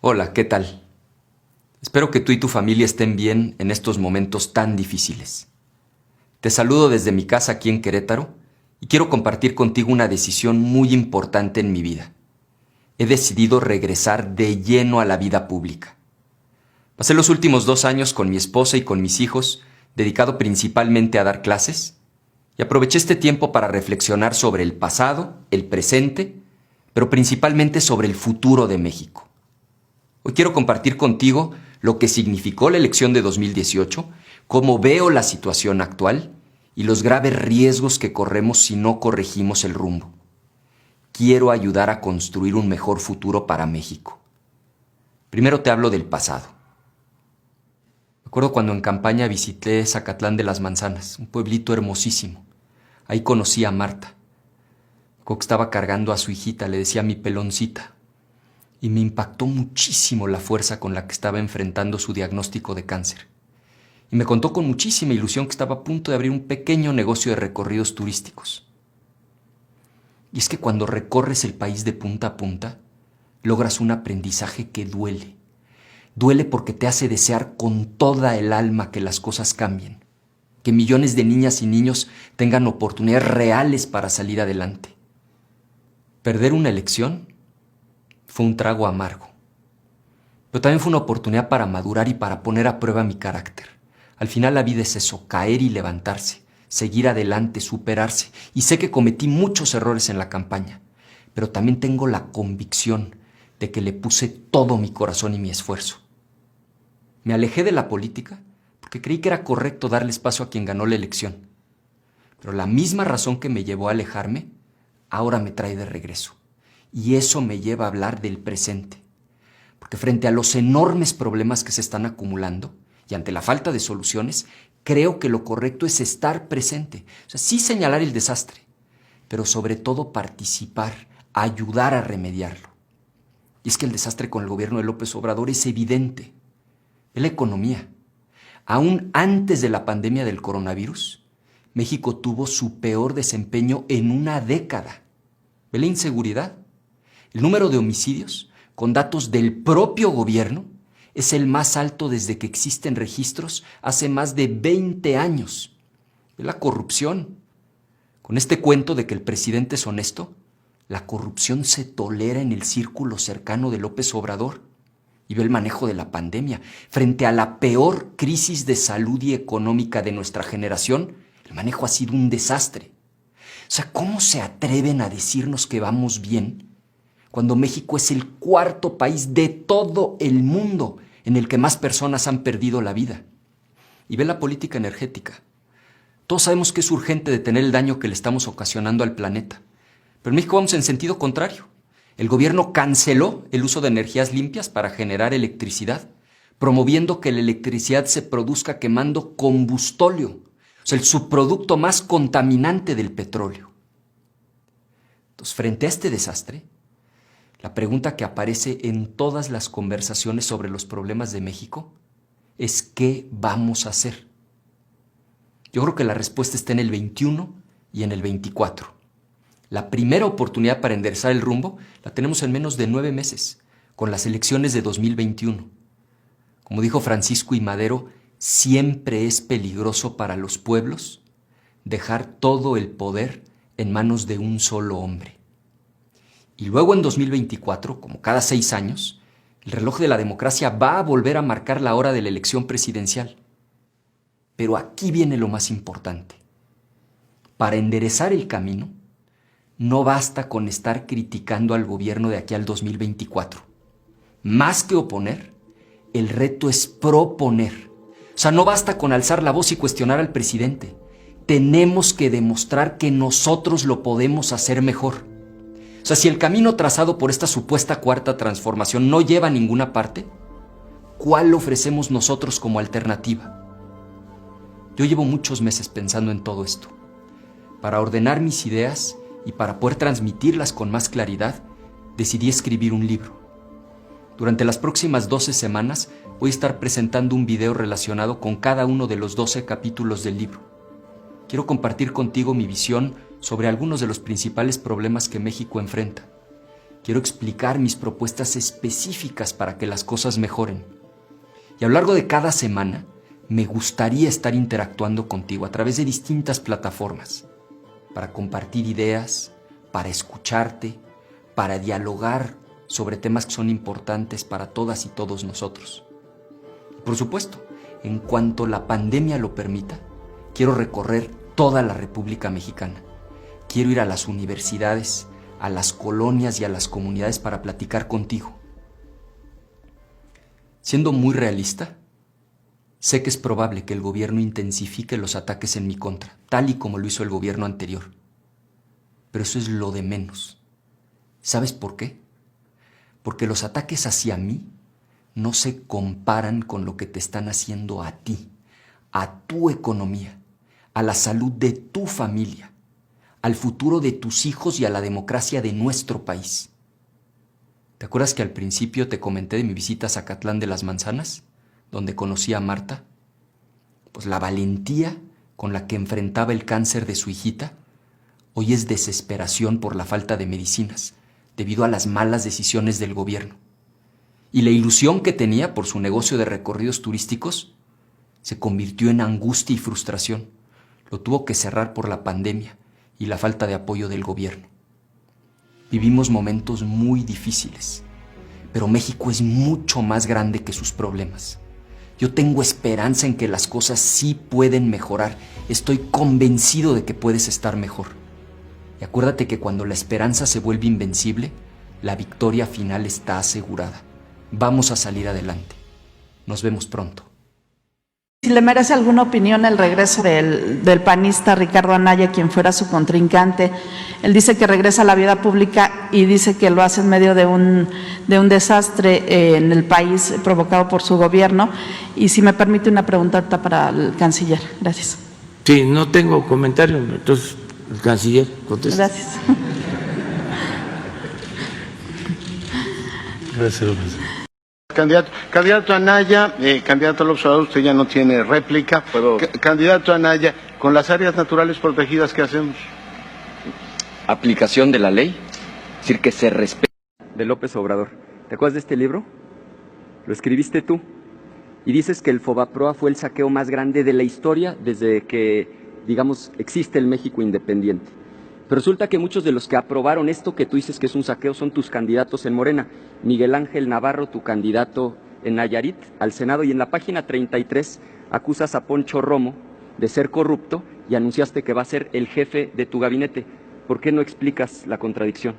Hola, ¿qué tal? Espero que tú y tu familia estén bien en estos momentos tan difíciles. Te saludo desde mi casa aquí en Querétaro y quiero compartir contigo una decisión muy importante en mi vida. He decidido regresar de lleno a la vida pública. Pasé los últimos 2 años con mi esposa y con mis hijos, dedicado principalmente a dar clases, y aproveché este tiempo para reflexionar sobre el pasado, el presente, pero principalmente sobre el futuro de México. Hoy quiero compartir contigo lo que significó la elección de 2018, cómo veo la situación actual y los graves riesgos que corremos si no corregimos el rumbo. Quiero ayudar a construir un mejor futuro para México. Primero te hablo del pasado. Me acuerdo cuando en campaña visité Zacatlán de las Manzanas, un pueblito hermosísimo. Ahí conocí a Marta. Recuerdo que estaba cargando a su hijita, le decía mi peloncita. Y me impactó muchísimo la fuerza con la que estaba enfrentando su diagnóstico de cáncer. Y me contó con muchísima ilusión que estaba a punto de abrir un pequeño negocio de recorridos turísticos. Y es que cuando recorres el país de punta a punta, logras un aprendizaje que duele. Duele porque te hace desear con toda el alma que las cosas cambien, que millones de niñas y niños tengan oportunidades reales para salir adelante. Perder una elección fue un trago amargo, pero también fue una oportunidad para madurar y para poner a prueba mi carácter. Al final la vida es eso, caer y levantarse, seguir adelante, superarse. Y sé que cometí muchos errores en la campaña, pero también tengo la convicción de que le puse todo mi corazón y mi esfuerzo. Me alejé de la política porque creí que era correcto darle espacio a quien ganó la elección. Pero la misma razón que me llevó a alejarme, ahora me trae de regreso. Y eso me lleva a hablar del presente. Porque frente a los enormes problemas que se están acumulando y ante la falta de soluciones, creo que lo correcto es estar presente. O sea, sí señalar el desastre, pero sobre todo participar, ayudar a remediarlo. Y es que el desastre con el gobierno de López Obrador es evidente. Es la economía. Aún antes de la pandemia del coronavirus, México tuvo su peor desempeño en una década. ¿Ve la inseguridad? El número de homicidios, con datos del propio gobierno, es el más alto desde que existen registros hace más de 20 años. ¿Ve la corrupción? Con este cuento de que el presidente es honesto, la corrupción se tolera en el círculo cercano de López Obrador. Y ve el manejo de la pandemia. Frente a la peor crisis de salud y económica de nuestra generación, el manejo ha sido un desastre. O sea, ¿cómo se atreven a decirnos que vamos bien cuando México es el cuarto país de todo el mundo en el que más personas han perdido la vida? Y ve la política energética. Todos sabemos que es urgente detener el daño que le estamos ocasionando al planeta. Pero en México vamos en sentido contrario. El gobierno canceló el uso de energías limpias para generar electricidad, promoviendo que la electricidad se produzca quemando combustóleo, o sea, el subproducto más contaminante del petróleo. Entonces, frente a este desastre, la pregunta que aparece en todas las conversaciones sobre los problemas de México es ¿qué vamos a hacer? Yo creo que la respuesta está en el 21 y en el 24. La primera oportunidad para enderezar el rumbo la tenemos en menos de 9 meses, con las elecciones de 2021. Como dijo Francisco I. Madero, siempre es peligroso para los pueblos dejar todo el poder en manos de un solo hombre. Y luego en 2024, como cada 6 años, el reloj de la democracia va a volver a marcar la hora de la elección presidencial. Pero aquí viene lo más importante. Para enderezar el camino, no basta con estar criticando al gobierno de aquí al 2024. Más que oponer, el reto es proponer. O sea, no basta con alzar la voz y cuestionar al presidente. Tenemos que demostrar que nosotros lo podemos hacer mejor. O sea, si el camino trazado por esta supuesta cuarta transformación no lleva a ninguna parte, ¿cuál ofrecemos nosotros como alternativa? Yo llevo muchos meses pensando en todo esto. Para ordenar mis ideas y para poder transmitirlas con más claridad, decidí escribir un libro. Durante las próximas 12 semanas voy a estar presentando un video relacionado con cada uno de los 12 capítulos del libro. Quiero compartir contigo mi visión sobre algunos de los principales problemas que México enfrenta Quiero explicar mis propuestas específicas para que las cosas mejoren. Y a lo largo de cada semana, me gustaría estar interactuando contigo a través de distintas plataformas, para compartir ideas, para escucharte, para dialogar sobre temas que son importantes para todas y todos nosotros. Por supuesto, en cuanto la pandemia lo permita, quiero recorrer toda la República Mexicana. Quiero ir a las universidades, a las colonias y a las comunidades para platicar contigo. Siendo muy realista, sé que es probable que el gobierno intensifique los ataques en mi contra, tal y como lo hizo el gobierno anterior. Pero eso es lo de menos. ¿Sabes por qué? Porque los ataques hacia mí no se comparan con lo que te están haciendo a ti, a tu economía, a la salud de tu familia, al futuro de tus hijos y a la democracia de nuestro país. ¿Te acuerdas que al principio te comenté de mi visita a Zacatlán de las Manzanas, donde conocí a Marta? Pues la valentía con la que enfrentaba el cáncer de su hijita hoy es desesperación por la falta de medicinas, debido a las malas decisiones del gobierno. Y la ilusión que tenía por su negocio de recorridos turísticos se convirtió en angustia y frustración. Lo tuvo que cerrar por la pandemia y la falta de apoyo del gobierno. Vivimos momentos muy difíciles, pero México es mucho más grande que sus problemas. Yo tengo esperanza en que las cosas sí pueden mejorar. Estoy convencido de que puedes estar mejor. Y acuérdate que cuando la esperanza se vuelve invencible, la victoria final está asegurada. Vamos a salir adelante. Nos vemos pronto. Si le merece alguna opinión el regreso del panista Ricardo Anaya, quien fuera su contrincante. Él dice que regresa a la vida pública y dice que lo hace en medio de un desastre en el país provocado por su gobierno. Y si me permite una pregunta ahorita para el canciller. Gracias. Sí, no tengo comentario, entonces el canciller contesta. Gracias. Gracias, López. Candidato Anaya, candidato López Obrador, usted ya no tiene réplica. Candidato Anaya, con las áreas naturales protegidas, ¿qué hacemos? Aplicación de la ley, es decir, que se respete. De López Obrador. ¿Te acuerdas de este libro? Lo escribiste tú. Y dices que el Fobaproa fue el saqueo más grande de la historia desde que, digamos, existe el México independiente. Pero resulta que muchos de los que aprobaron esto que tú dices que es un saqueo son tus candidatos en Morena. Miguel Ángel Navarro, tu candidato en Nayarit, al Senado, y en la página 33 acusas a Poncho Romo de ser corrupto y anunciaste que va a ser el jefe de tu gabinete. ¿Por qué no explicas la contradicción?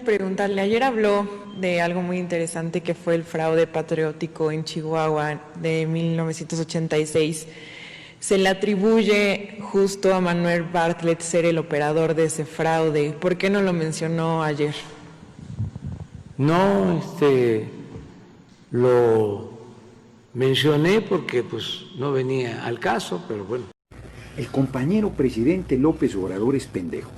Preguntarle, ayer habló de algo muy interesante que fue el fraude patriótico en Chihuahua de 1986. Se le atribuye justo a Manuel Bartlett ser el operador de ese fraude. ¿Por qué no lo mencionó ayer? No, lo mencioné porque pues no venía al caso, pero bueno. El compañero presidente López Obrador es pendejo.